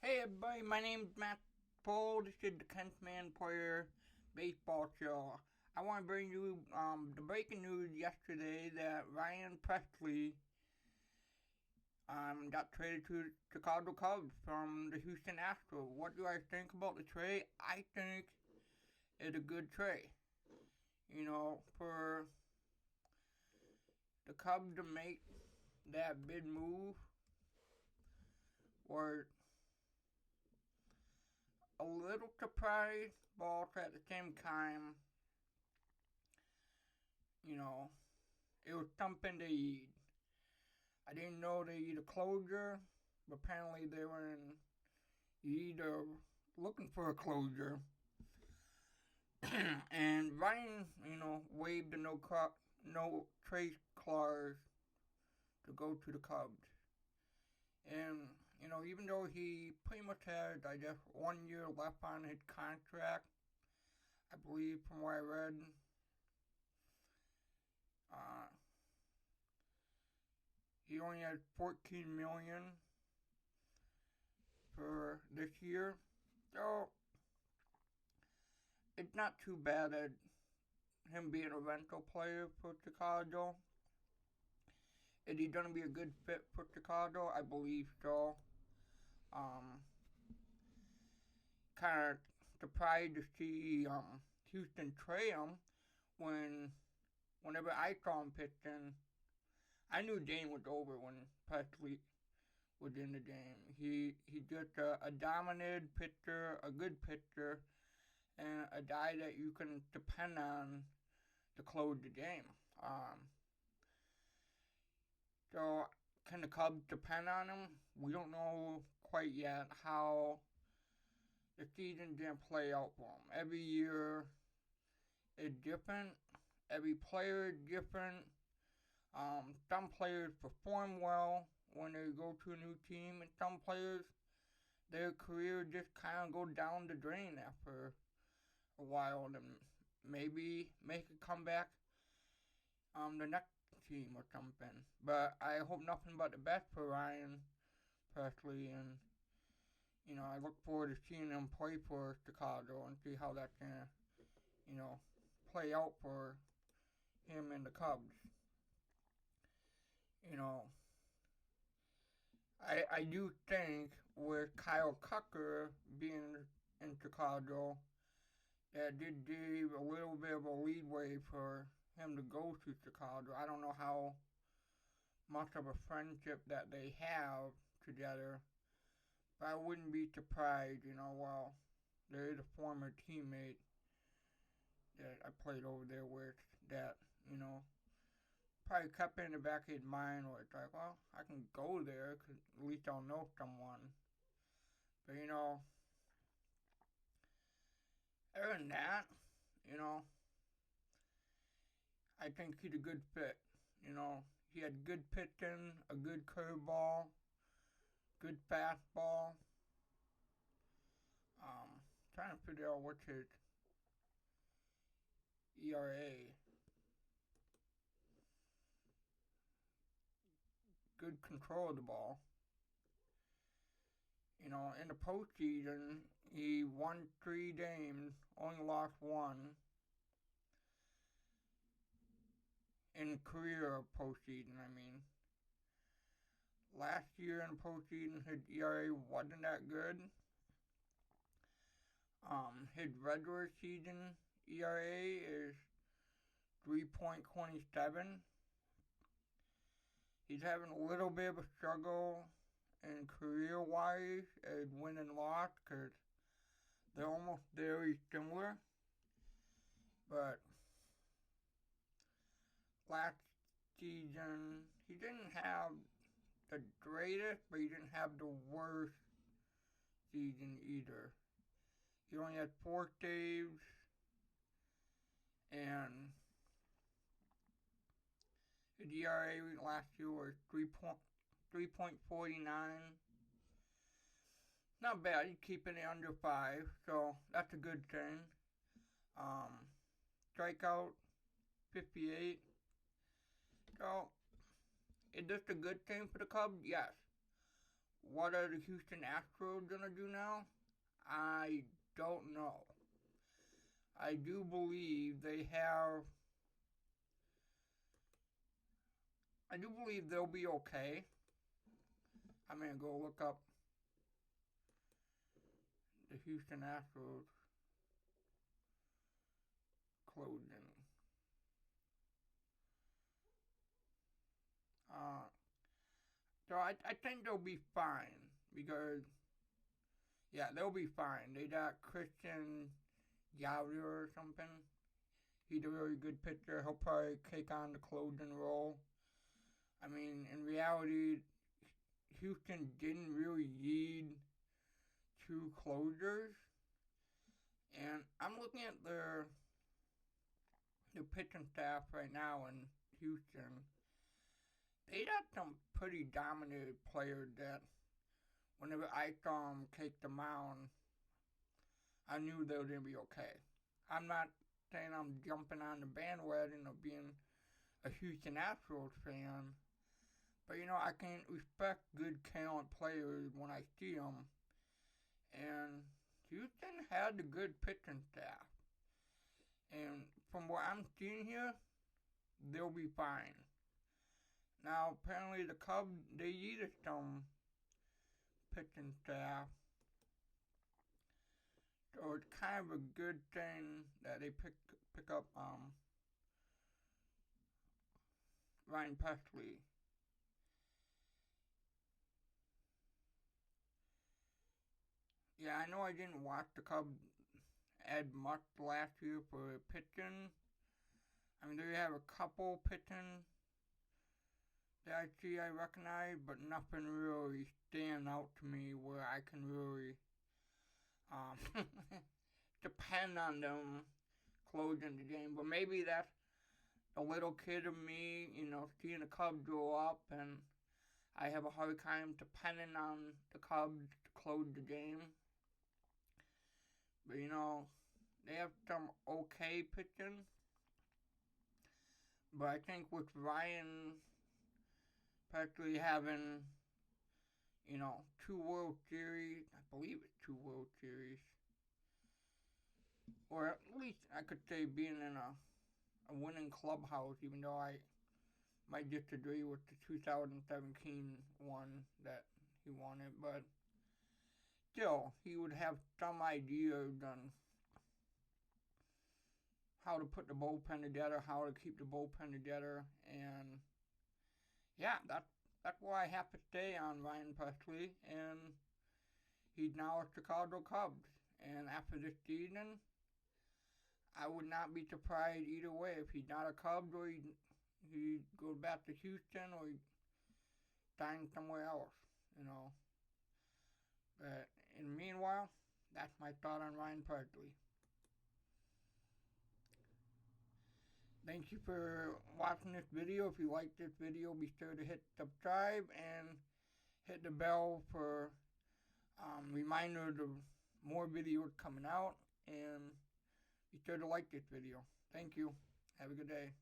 Hey everybody, my name's Matt Paul. This is the Kent Man Player Baseball Show. I want to bring you the breaking news yesterday that Ryan Presley got traded to Chicago Cubs from the Houston Astros. What do I think about the trade? I think it's a good trade. For the Cubs to make that big move or a little surprised, but also at the same time, you know, it was something they eat. I didn't know they eat a closure, but apparently they were in either looking for a closure. And Ryan, waived the no trade clause to go to the Cubs. And, even though he pretty much had, I guess, 1 year left on his contract, I believe from what I read, uh, he only had 14 million for this year. So it's not too bad at him being a rental player for Chicago. Is he gonna be a good fit for Chicago? I believe so. Um, Kind of surprised to see Houston trade him whenever I saw him pitching. I knew Dane was over when Presley was in the game. He just a dominant pitcher, a good pitcher, and a guy that you can depend on to close the game. So can the Cubs depend on him? We don't know quite yet how the season didn't play out for him. Every year is different. Every player is different. Some players perform well when they go to a new team, and some players their career just kind of go down the drain after a while, and maybe make a comeback the next team or something. But I hope nothing but the best for Ryan Presley, and I look forward to seeing him play for Chicago and see how that's gonna you know play out for him and the Cubs. You know, I do think with Kyle Tucker being in Chicago, that did give a little bit of a leeway for him to go to Chicago. I don't know how much of a friendship that they have together, but I wouldn't be surprised, well, there is a former teammate that I played over there with that, probably kept in the back of his mind where it's like, well, I can go there because at least I'll know someone. But, other than that, you know, I think he's a good fit. He had good pitching, a good curveball, good fastball. Trying to figure out what's his ERA. Good control of the ball. In the postseason, he won 3 games, only lost one in career postseason. I mean, last year in postseason, his ERA wasn't that good. His regular season ERA is 3.27. He's having a little bit of a struggle in career wise as win and loss because they're almost very similar. But last season, he didn't have the greatest, but he didn't have the worst season either. He only had 4 saves, and his ERA last year was 3.49. Not bad. He's keeping it under 5, so that's a good thing. Um, Strikeout 58. So, is this a good thing for the Cubs? Yes. What are the Houston Astros gonna do now? I don't know. I do believe they have. I do believe they'll be okay. I'm gonna go look up the Houston Astros clothing. So I think they'll be fine because, yeah, they'll be fine. They got Christian Yavler or something. He's a really good pitcher. He'll probably take on the clothing role. I mean, in reality, Houston didn't really need two closers. And I'm looking at their pitching staff right now in Houston. They got some pretty dominant players that whenever I saw them take the mound, I knew they were going to be okay. I'm not saying I'm jumping on the bandwagon of being a Houston Astros fan, but I can respect good talent players when I see them. And Houston had a good pitching staff. And from what I'm seeing here, they'll be fine. Now, apparently the Cubs, they needed some pitching staff. So it's kind of a good thing that they pick up Ryan Pressly. Yeah, I know I didn't watch the Cubs add much last year for pitching. I mean, they have a couple pitching that I recognize, but nothing really stand out to me where I can really depend on them closing the game. But maybe that's a little kid of me, seeing the Cubs grow up, and I have a hard time depending on the Cubs to close the game. But they have some okay pitching. But I think with Ryan practically having, 2 World Series, I believe it's 2 World Series, or at least I could say being in a winning clubhouse, even though I might disagree with the 2017 one that he won it, but still, he would have some ideas on how to put the bullpen together, how to keep the bullpen together, and yeah, that's why I have to stay on Ryan Pressly, and he's now a Chicago Cubs, and after this season, I would not be surprised either way if he's not a Cubs or he goes back to Houston or he signs somewhere else, But in the meanwhile, that's my thought on Ryan Pressly. Thank you for watching this video. If you like this video, be sure to hit subscribe and hit the bell for reminders of more videos coming out. And be sure to like this video. Thank you. Have a good day.